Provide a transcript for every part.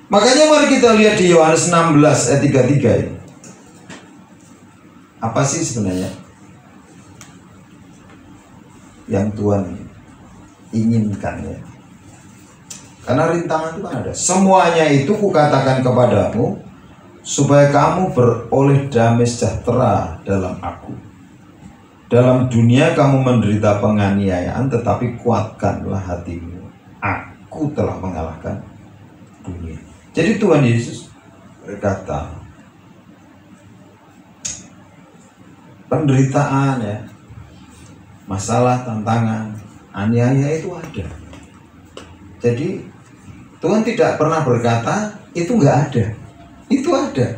Makanya mari kita lihat di Yohanes 16 ayat 33 ini. Apa sih sebenarnya yang Tuhan inginkan ya? Karena rintangan itu kan ada. Semuanya itu kukatakan kepadamu supaya kamu beroleh damai sejahtera dalam aku. Dalam dunia kamu menderita penganiayaan, tetapi kuatkanlah hatimu. Aku telah mengalahkan dunia. Jadi Tuhan Yesus berkata, penderitaan ya, masalah, tantangan, aniaya itu ada. Jadi Tuhan tidak pernah berkata itu nggak ada. Itu ada.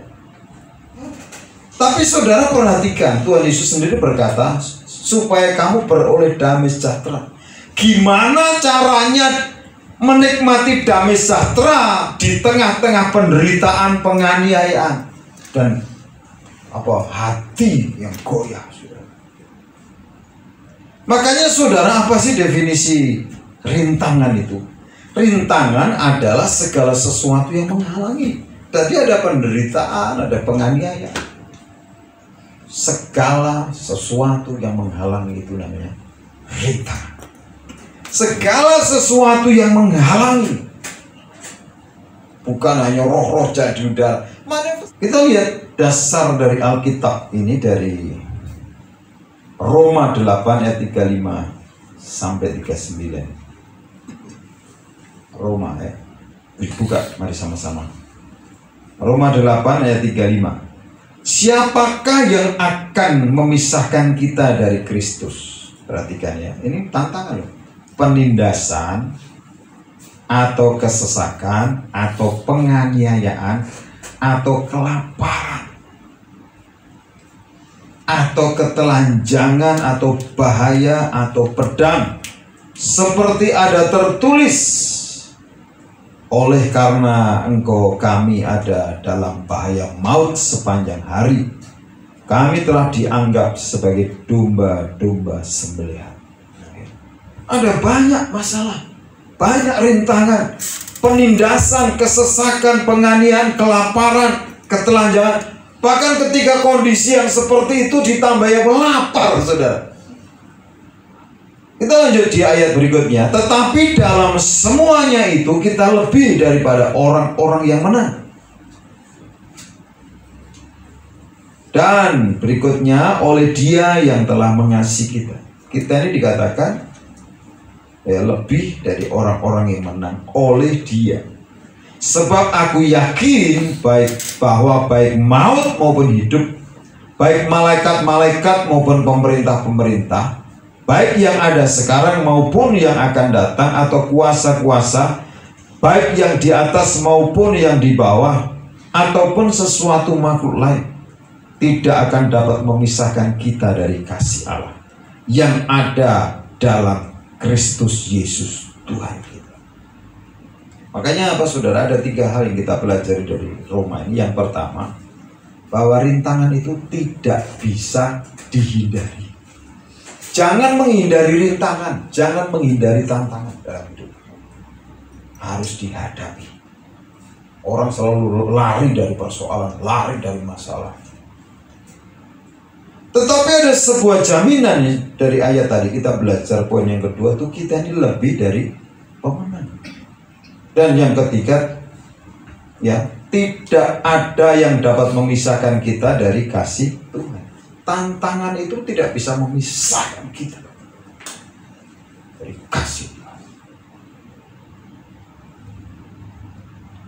Tapi saudara perhatikan, Tuhan Yesus sendiri berkata supaya kamu beroleh damai sejahtera. Gimana caranya menikmati damai sejahtera di tengah-tengah penderitaan, penganiayaan dan hati yang goyah, saudara. Makanya saudara, apa sih definisi rintangan itu? Rintangan adalah segala sesuatu yang menghalangi. Tadi ada penderitaan, ada penganiayaan. Segala sesuatu yang menghalangi itu namanya rintangan. Segala sesuatu yang menghalangi, bukan hanya roh-roh jadi udara. Kita lihat dasar dari Alkitab ini dari Roma 8 ayat 35 sampai 39. Roma ya. Dibuka, mari sama-sama. Roma 8 ayat 35. Siapakah yang akan memisahkan kita dari Kristus? Perhatikan ya, ini tantangan loh. Penindasan atau kesesakan atau penganiayaan atau kelaparan atau ketelanjangan atau bahaya atau pedang, seperti ada tertulis, oleh karena engkau kami ada dalam bahaya maut sepanjang hari, kami telah dianggap sebagai domba-domba sembelihan. Ada banyak masalah, banyak rintangan, penindasan, kesesakan, penganiayaan, kelaparan, ketelanjangan. Bahkan ketika kondisi yang seperti itu ditambah yang lapar, saudara. Kita lanjut di ayat berikutnya. Tetapi dalam semuanya itu kita lebih daripada orang-orang yang menang. Dan berikutnya, oleh Dia yang telah mengasihi kita. Kita ini dikatakan lebih dari orang-orang yang menang oleh Dia. Sebab aku yakin bahwa baik maut maupun hidup, baik malaikat-malaikat maupun pemerintah-pemerintah, baik yang ada sekarang maupun yang akan datang, atau kuasa-kuasa, baik yang di atas maupun yang di bawah, ataupun sesuatu makhluk lain, tidak akan dapat memisahkan kita dari kasih Allah yang ada dalam Kristus Yesus Tuhan kita. Makanya apa saudara, ada 3 hal yang kita pelajari dari Roma ini. Yang pertama, bahwa rintangan itu tidak bisa dihindari. Jangan menghindari rintangan, jangan menghindari tantangan dalam hidup. Harus dihadapi. Orang selalu lari dari persoalan, lari dari masalah. Tetapi ada sebuah jaminan dari ayat tadi. Kita belajar poin yang kedua tuh, kita ini lebih dari pemenang. Dan yang ketiga, ya, tidak ada yang dapat memisahkan kita dari kasih Tuhan. Tantangan itu tidak bisa memisahkan kita dari kasih Tuhan.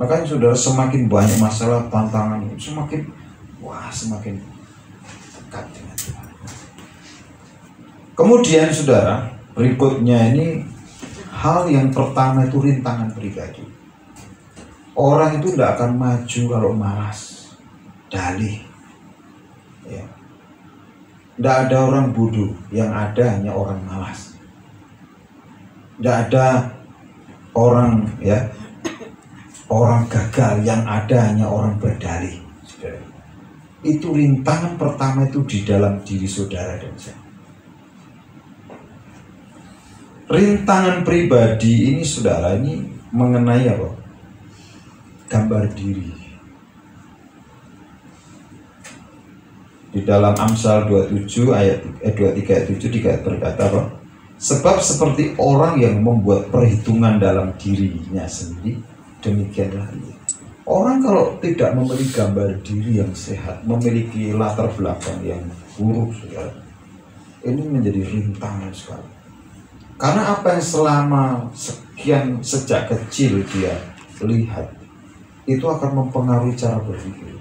Makanya saudara, semakin banyak masalah, tantangan, semakin dekat dengan Tuhan. Kemudian saudara, berikutnya ini hal yang pertama itu rintangan pribadi. Orang itu tidak akan maju kalau malas, dalih. Ya. Tidak ada orang bodoh, yang ada hanya orang malas. Tidak ada orang orang gagal, yang ada hanya orang berdalih. Itu rintangan pertama itu di dalam diri saudara dan saya. Rintangan pribadi ini saudara, ini mengenai apa? gambar diri. Di dalam Amsal 27 ayat 23 ayat 7 berkata apa? Sebab seperti orang yang membuat perhitungan dalam dirinya sendiri, demikianlah ia. Orang kalau tidak memiliki gambar diri yang sehat, memiliki latar belakang yang buruk, saudara, ini menjadi rintangan sekali. Karena apa yang selama sejak kecil dia lihat, itu akan mempengaruhi cara berpikir.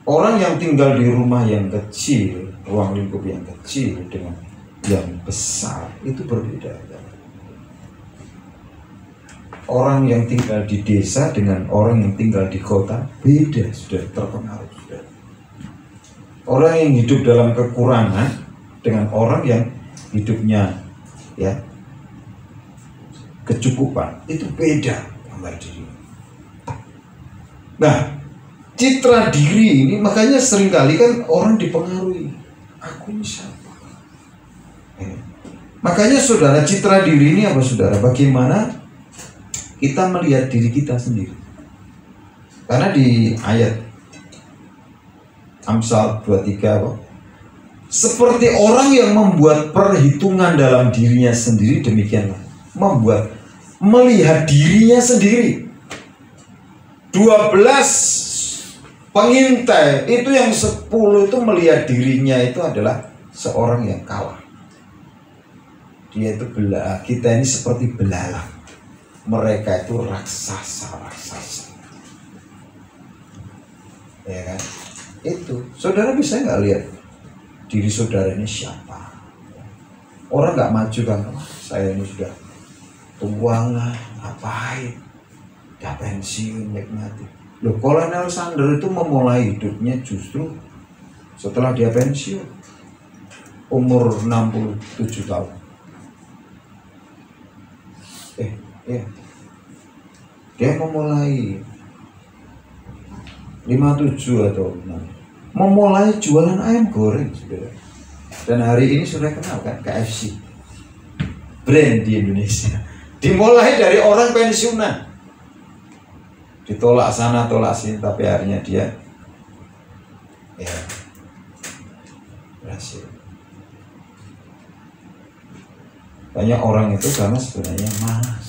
Orang yang tinggal di rumah yang kecil, ruang lingkup yang kecil dengan yang besar, itu berbeda. Orang yang tinggal di desa dengan orang yang tinggal di kota beda, sudah terpengaruh. Sudah. Orang yang hidup dalam kekurangan dengan orang yang hidupnya ya kecukupan, itu beda gambar diri. Nah, citra diri ini makanya seringkali kan orang dipengaruhi. Aku ini siapa? Makanya saudara, citra diri ini apa saudara? Bagaimana kita melihat diri kita sendiri. Karena di ayat Amsal 23 apa? Seperti orang yang membuat perhitungan dalam dirinya sendiri, demikianlah melihat dirinya sendiri. 12 pengintai itu, yang 10 itu melihat dirinya itu adalah seorang yang kalah. Dia itu kita ini seperti belalang, mereka itu raksasa. Ya kan? Itu saudara bisa nggak lihat diri saudara ini siapa? Orang nggak maju kan? Saya ini sudah tua lah, ngapain? Udah pensiun, nikmati. Loh, Kolonel Sanders itu memulai hidupnya justru setelah dia pensiun, umur 67 tahun. Dia memulai 57 atau 6, memulai jualan ayam goreng, saudara. Dan hari ini sudah kenal kan KFC, brand di Indonesia. Dimulai dari orang pensiunan, ditolak sana tolak sini, tapi akhirnya dia berhasil. Banyak orang itu karena sebenarnya malas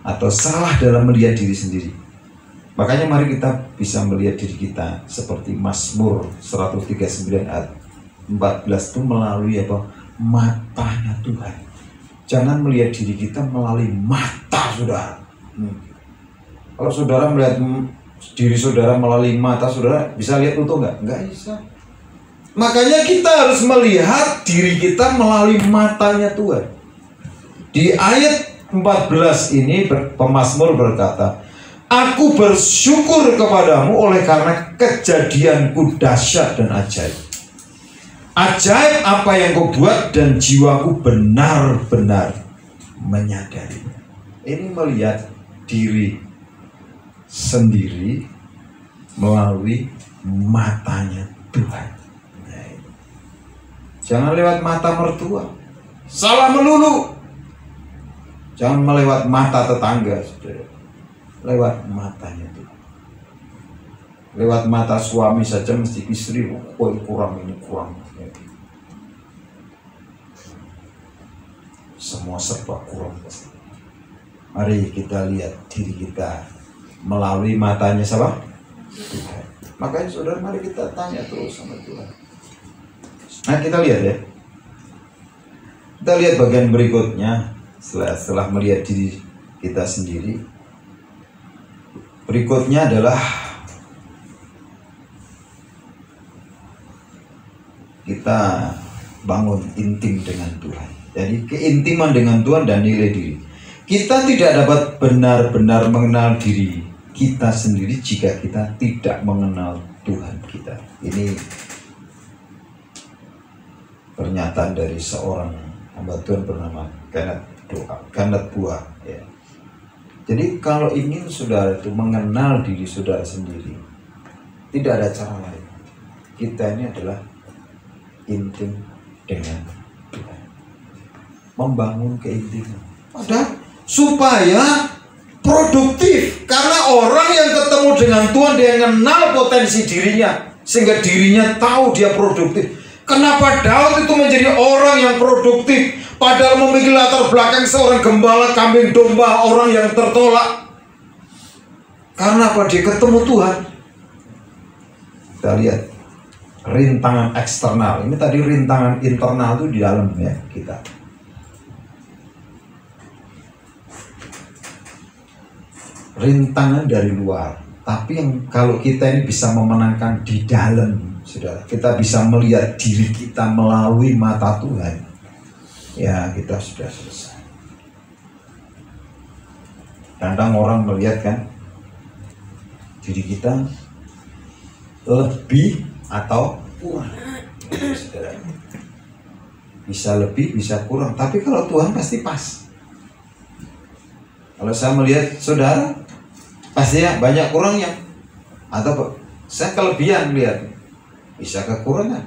atau salah dalam melihat diri sendiri. Makanya mari kita bisa melihat diri kita seperti Mazmur 139 ayat 14 itu melalui apa? Matanya Tuhan. Jangan melihat diri kita melalui mata saudara. Kalau saudara melihat diri saudara melalui mata saudara, bisa lihat utuh nggak? Nggak bisa. Makanya kita harus melihat diri kita melalui matanya Tuhan. Di ayat 14 ini pemazmur berkata, aku bersyukur kepadamu oleh karena kejadianku dahsyat dan ajaib. Ajaib apa yang kau buat dan jiwaku benar-benar menyadari. Ini melihat diri sendiri melalui matanya Tuhan. Jangan lewat mata mertua, salah melulu. Jangan melewat mata tetangga, saudara. Lewat matanya Tuhan. Lewat mata suami saja mesti istri, kurang ini kurang. Semua serba kurang. Mari kita lihat diri kita melalui matanya siapa? Tuhan. Makanya saudara, mari kita tanya terus sama Tuhan. Nah, kita lihat ya. Kita lihat bagian berikutnya setelah melihat diri kita sendiri. Berikutnya adalah kita bangun intim dengan Tuhan. Jadi keintiman dengan Tuhan dan nilai diri. Kita tidak dapat benar-benar mengenal diri kita sendiri jika kita tidak mengenal Tuhan kita. Ini pernyataan dari seorang hamba Tuhan bernama Kenneth Boa. Ya. Jadi kalau ingin saudara itu mengenal diri saudara sendiri, tidak ada cara lain. Kita ini adalah intim dengan Tuhan, membangun keintiman. Padahal supaya produktif. Karena orang yang ketemu dengan Tuhan, dia kenal potensi dirinya, sehingga dirinya tahu dia produktif. Kenapa Daud itu menjadi orang yang produktif, padahal memiliki latar belakang seorang gembala kambing domba, orang yang tertolak? Karena apa? Dia ketemu Tuhan. Kita lihat rintangan eksternal. Ini tadi rintangan internal itu di dalam ya kita. Rintangan dari luar, tapi yang kalau kita ini bisa memenangkan di dalam, saudara, kita bisa melihat diri kita melalui mata Tuhan, ya kita sudah selesai. Kadang orang melihat kan diri kita lebih atau kurang, saudara. Bisa lebih, bisa kurang, tapi kalau Tuhan pasti pas. Kalau saya melihat saudara, pastinya banyak kurangnya, atau saya kelebihan lihat, bisa kekurangan.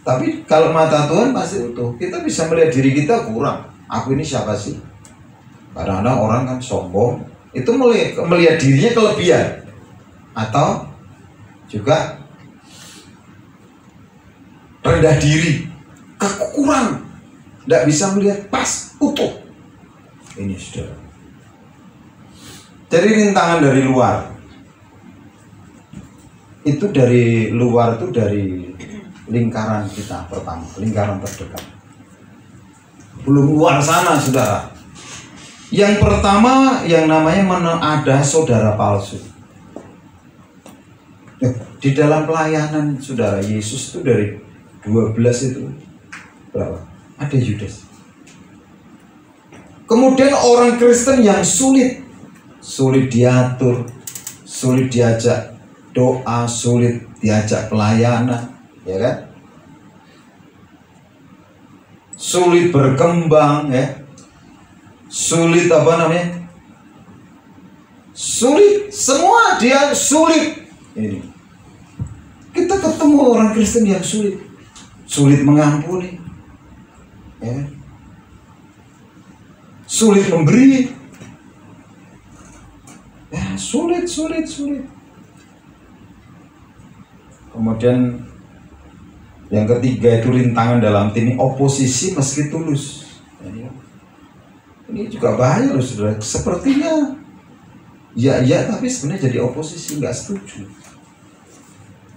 Tapi kalau mata Tuhan pasti utuh. Kita bisa melihat diri kita kurang. Aku ini siapa sih? Kadang-kadang orang kan sombong, itu melihat dirinya kelebihan, atau juga rendah diri, kurang, tidak bisa melihat pas utuh. Ini saudara. Jadi rintangan dari luar, itu dari luar itu dari lingkaran kita pertama, lingkaran terdekat. Belum luar sana, saudara. Yang pertama yang namanya ada saudara palsu. Di dalam pelayanan saudara, Yesus itu dari 12 itu berapa? Ada Yudas. Kemudian orang Kristen yang sulit diatur, sulit diajak doa, sulit diajak pelayanan, ya kan? Sulit berkembang, ya. Sulit apa namanya? Sulit, semua dia sulit. Ini. Kita ketemu orang Kristen yang sulit mengampuni, ya. Sulit memberi. Ya, sulit. Kemudian yang ketiga itu rintangan dalam tim, oposisi meski tulus. Ini juga bahaya loh saudara. Sepertinya ya tapi sebenarnya jadi oposisi, nggak setuju.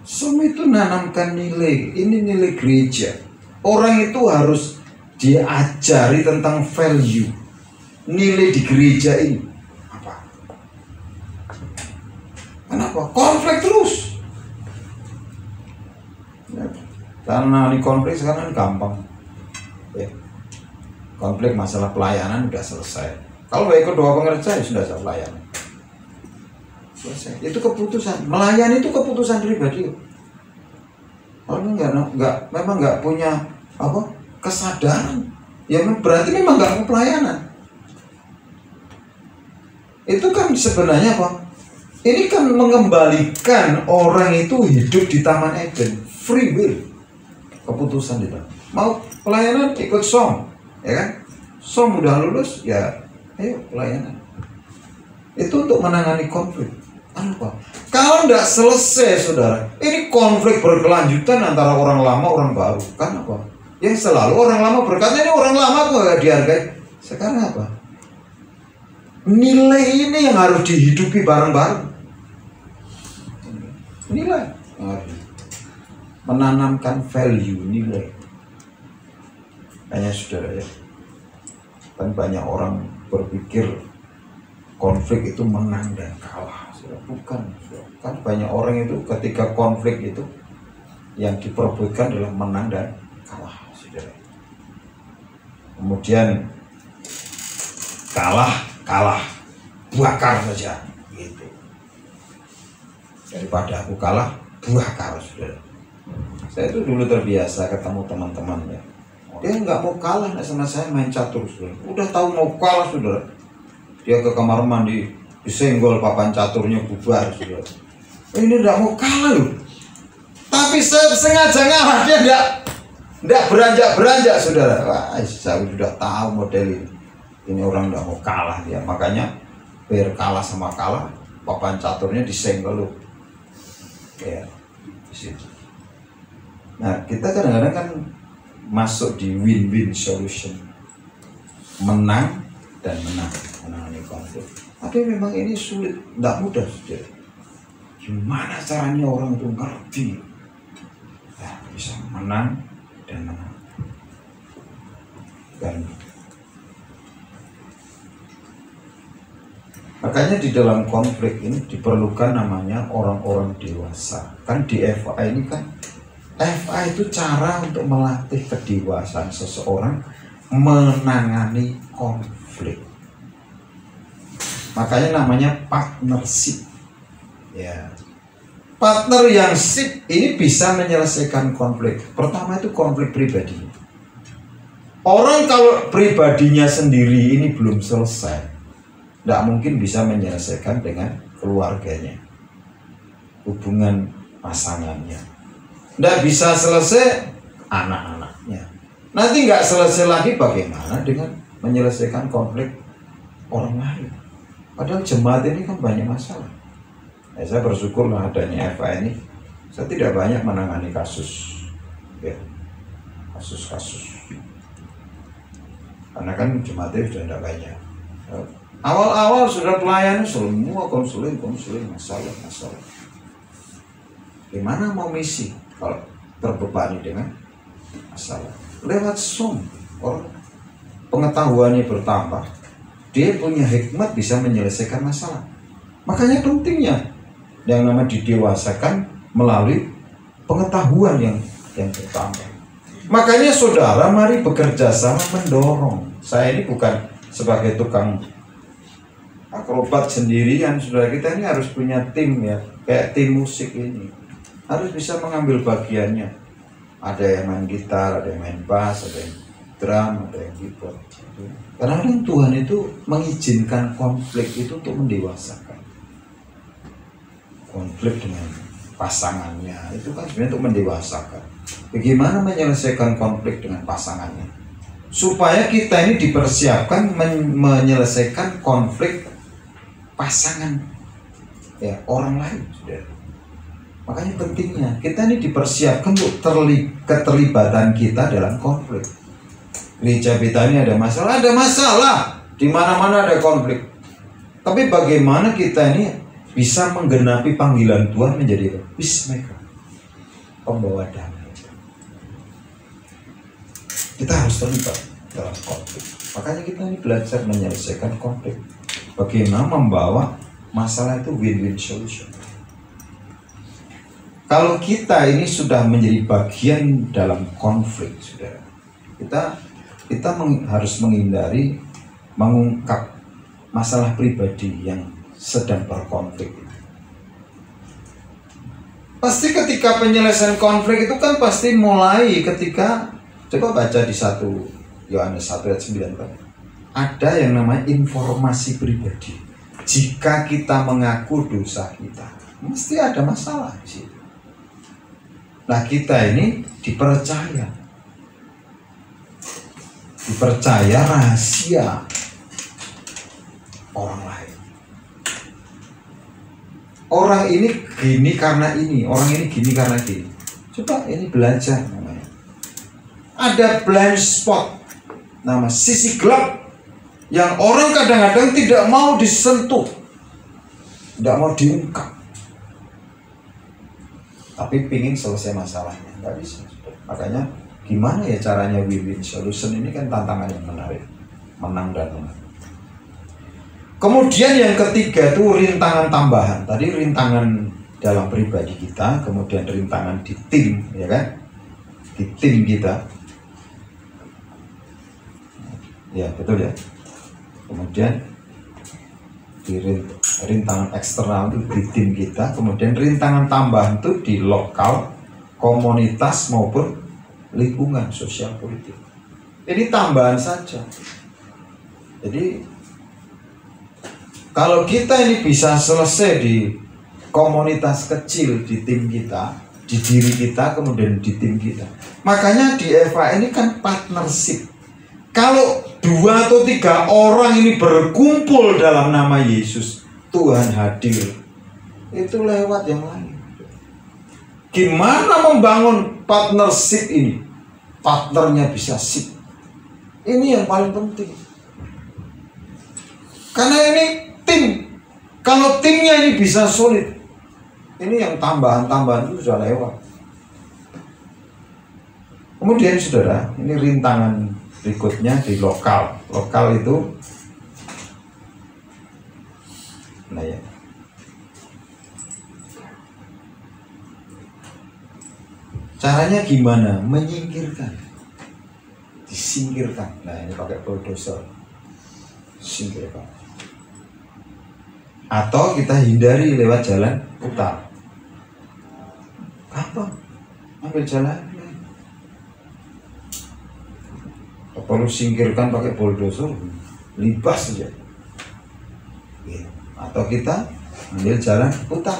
Semua itu nanamkan nilai. Ini nilai gereja. Orang itu harus diajari tentang value, nilai di gereja ini. Kenapa? Konflik terus. Ya, karena ini konflik sekarang gampang. Ya. Konflik masalah pelayanan sudah selesai. Kalau ikut doa pengerja ya sudah selesai pelayanan. Selesai. Itu keputusan. Melayani itu keputusan pribadi. Kalau memang nggak punya apa kesadaran, ya berarti memang nggak mau pelayanan. Itu kan sebenarnya apa? Ini kan mengembalikan orang itu hidup di Taman Eden, free will, keputusan kita. Mau pelayanan ikut som, ya kan? Som udah lulus, ya ayo pelayanan. Itu untuk menangani konflik. Apa? Kalau tidak selesai, saudara, ini konflik berkelanjutan antara orang lama orang baru. Kan apa? Yang selalu orang lama berkata ini orang lama kok gak dihargai. Sekarang apa? Nilai ini yang harus dihidupi bareng-bareng. Nilai, menanamkan value, nilai. Hanya saudara ya, kan banyak orang berpikir konflik itu menang dan kalah. Bukan, kan banyak orang itu ketika konflik itu yang diperebutkan adalah menang dan kalah, saudara. Kemudian kalah, bakar saja. Daripada aku kalah, bakar, saudara. Saya itu dulu terbiasa ketemu teman-teman ya. Dia nggak mau kalah sama saya main catur, saudara. Udah tahu mau kalah, saudara. Dia ke kamar mandi, disenggol papan caturnya, bubar, saudara. Ini nggak mau kalah loh. Tapi saya sengaja ngalah, dia nggak beranjak, saudara. Wah, saya sudah tahu model ini. Ini orang nggak mau kalah dia, makanya biar kalah sama kalah, papan caturnya disenggol lu. Ya, di situ. Nah, kita kadang-kadang kan masuk di win-win solution, menang dan menang, menangani konflik. Tapi memang ini sulit, tidak mudah, saudara. Gimana caranya orang itu ngerti, ya, bisa menang dan menang. Dan makanya di dalam konflik ini diperlukan namanya orang-orang dewasa. Kan di FA ini kan, FA itu cara untuk melatih kedewasaan seseorang menangani konflik. Makanya namanya partnership. Ya. Partner yang sip ini bisa menyelesaikan konflik. Pertama itu konflik pribadi. Orang kalau pribadinya sendiri ini belum selesai, tidak mungkin bisa menyelesaikan dengan keluarganya, hubungan pasangannya. Tidak bisa selesai anak-anaknya. Nanti nggak selesai lagi bagaimana dengan menyelesaikan konflik orang lain. Padahal jemaat ini kan banyak masalah. Ya, saya bersyukurlah adanya FA ini. Saya tidak banyak menangani kasus, ya, kasus-kasus. Karena kan jemaatnya sudah tidak banyak. Awal-awal sudah pelayan semua konseling masalah. Gimana mau misi kalau terbebani dengan masalah? Lewat Zoom, orang pengetahuannya bertambah, dia punya hikmat bisa menyelesaikan masalah. Makanya pentingnya yang namanya didewasakan melalui pengetahuan yang bertambah. Makanya saudara, mari bekerja sama mendorong. Saya ini bukan sebagai tukang akrobat sendirian, saudara. Kita ini harus punya tim, ya, kayak tim musik ini harus bisa mengambil bagiannya. Ada yang main gitar, ada yang main bass, ada yang drum, ada yang keyboard. Karena Tuhan itu mengizinkan konflik itu untuk mendewasakan. Konflik dengan pasangannya itu kan sebenarnya untuk mendewasakan. Bagaimana menyelesaikan konflik dengan pasangannya supaya kita ini dipersiapkan menyelesaikan konflik pasangan, ya, orang lain, saudara. Makanya pentingnya kita ini dipersiapkan untuk keterlibatan kita dalam konflik. Gereja kita ini ada masalah di mana-mana ada konflik. Tapi bagaimana kita ini bisa menggenapi panggilan Tuhan menjadi peacemaker, pembawa damai. Kita harus terlibat dalam konflik. Makanya kita ini belajar menyelesaikan konflik. Bagaimana membawa masalah itu win-win solution. Kalau kita ini sudah menjadi bagian dalam konflik, saudara, kita harus menghindari mengungkap masalah pribadi yang sedang berkonflik. Pasti ketika penyelesaian konflik itu kan pasti mulai ketika, coba baca di 1 Yohanes 1 ayat 9, ada yang namanya informasi pribadi. Jika kita mengaku dosa kita, mesti ada masalah di situ. Nah, kita ini dipercaya rahasia orang lain. Orang ini gini karena ini, orang ini gini karena gini. Coba ini belajar namanya. Ada blind spot, nama sisi gelap yang orang kadang-kadang tidak mau disentuh, tidak mau diungkap. Tapi pingin selesai masalahnya, nggak bisa. Makanya gimana ya caranya win-win solution ini kan tantangan yang menarik, menang dan menang. Kemudian yang ketiga itu rintangan tambahan. Tadi rintangan dalam pribadi kita, kemudian rintangan di tim, ya kan? Di tim kita, ya betul ya. Kemudian di rintangan eksternal itu di tim kita, kemudian rintangan tambahan itu di lokal, komunitas maupun lingkungan sosial politik. Ini tambahan saja. Jadi kalau kita ini bisa selesai di komunitas kecil, di tim kita, di diri kita, kemudian di tim kita. Makanya di EVA ini kan partnership. Kalau 2 atau 3 orang ini berkumpul dalam nama Yesus, Tuhan hadir. Itu lewat yang lain. Gimana membangun partnership ini? Partnernya bisa sip. Ini yang paling penting. Karena ini tim. Kalau timnya ini bisa solid, ini yang tambahan-tambahan itu sudah lewat. Kemudian saudara, ini rintangan berikutnya di lokal. Lokal itu, nah ya, caranya gimana? Menyingkirkan, disingkirkan. Nah ini pakai bulldozer, singkirkan. Atau kita hindari lewat jalan putar. Apa? Ambil jalan. Apa lu singkirkan pakai bulldozer? Libas saja. Atau kita ambil jalan putar.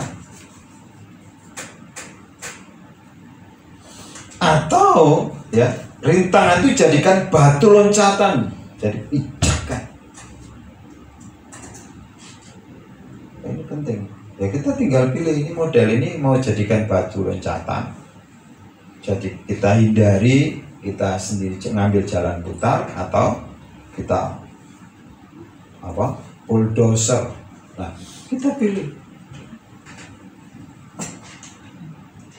Atau ya, rintangan itu jadikan batu loncatan, jadi pijakan. Ini penting. Ya kita tinggal pilih, ini model ini mau jadikan batu loncatan. Jadi kita hindari, kita sendiri ngambil jalan putar, atau kita apa? Bulldozer. Nah, kita pilih.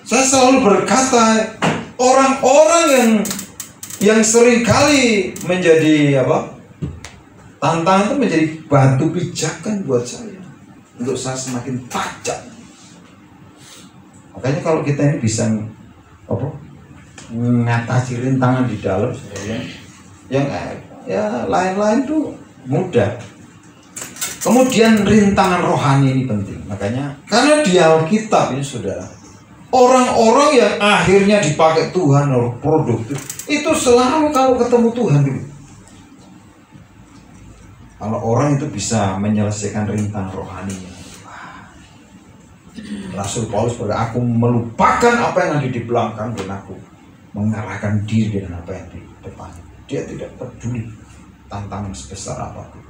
Saya selalu berkata, orang-orang yang seringkali menjadi apa? Tantangan itu menjadi batu pijakan buat saya, untuk saya semakin tajam. Makanya kalau kita ini bisa apa? Mengatasi rintangan di dalam, yang ya lain-lain itu mudah. Kemudian rintangan rohani ini penting. Makanya karena di Alkitab ini saudara, orang-orang yang akhirnya dipakai Tuhan orang produktif itu selalu kalau ketemu Tuhan dulu. Kalau orang itu bisa menyelesaikan rintangan rohaninya, Rasul Paulus berkata, aku melupakan apa yang ada di belakang dan aku mengarahkan diri dengan apa yang di depan. Dia tidak peduli tantangan sebesar apapun.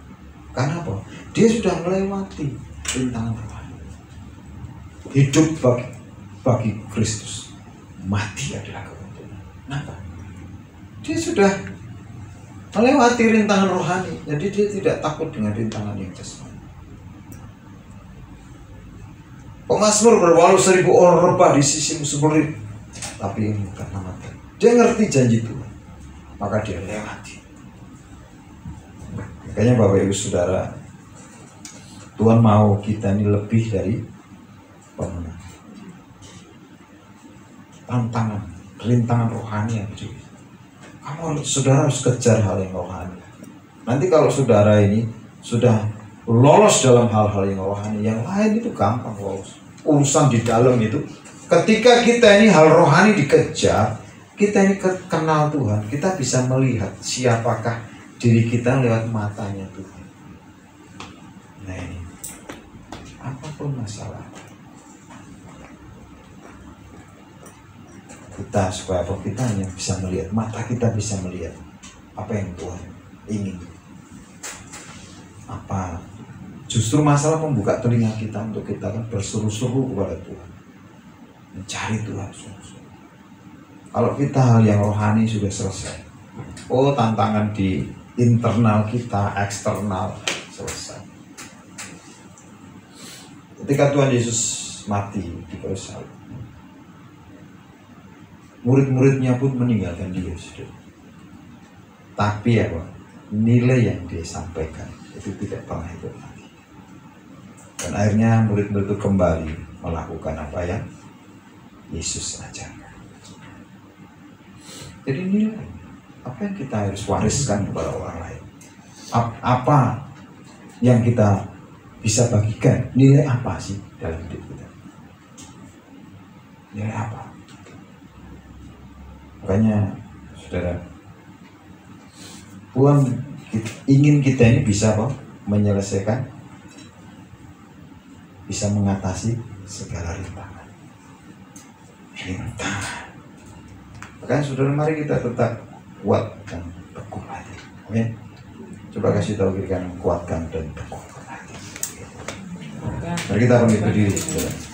Karena apa? Dia sudah melewati rintangan rohani. Hidup bagi Kristus, mati adalah keuntungan. Kenapa? Dia sudah melewati rintangan rohani, jadi dia tidak takut dengan rintangan yang jasmani. Pemazmur berwalau 1000 orang rebah di sisimu seberit, tapi ini bukan mati. Dia ngerti janji Tuhan, maka dia lewati. Makanya Bapak Ibu Saudara, Tuhan mau kita ini lebih dari pemenang. Tantangan, rintangan rohani yang jadi. Saudara harus kejar hal yang rohani. Nanti kalau saudara ini sudah lolos dalam hal-hal yang rohani, yang lain itu gampang lolos. Urusan di dalam itu, ketika kita ini hal rohani dikejar, kita ini kenal Tuhan, kita bisa melihat siapakah diri kita lewat matanya Tuhan. Nah ini, apapun masalah, kita supaya apa, kita hanya bisa melihat, mata kita bisa melihat apa yang Tuhan ingin. Apa justru masalah membuka telinga kita untuk kita kan berseru-seru kepada Tuhan, mencari Tuhan sungguh-sungguh. Kalau kita hal yang rohani sudah selesai, oh tantangan di internal kita, eksternal selesai. Ketika Tuhan Yesus mati di kayu salib, murid-muridnya pun meninggalkan dia sudah. Tapi apa? Nilai yang dia sampaikan itu tidak pernah hidup lagi. Dan akhirnya murid-murid itu kembali melakukan apa yang Yesus ajarkan. Jadi nilai apa yang kita harus wariskan kepada orang lain? Apa yang kita bisa bagikan? Nilai apa sih dalam hidup kita? Nilai apa? Makanya saudara, Tuhan ingin kita ini bisa apa? Menyelesaikan, bisa mengatasi segala rintangan. Makanya saudara, mari kita tetap kuat dan teguh hati. Amin. Coba kasih tahu kiri kanan, kuatkan dan teguhkan hati. Mari kita pamit berdiri, saudara.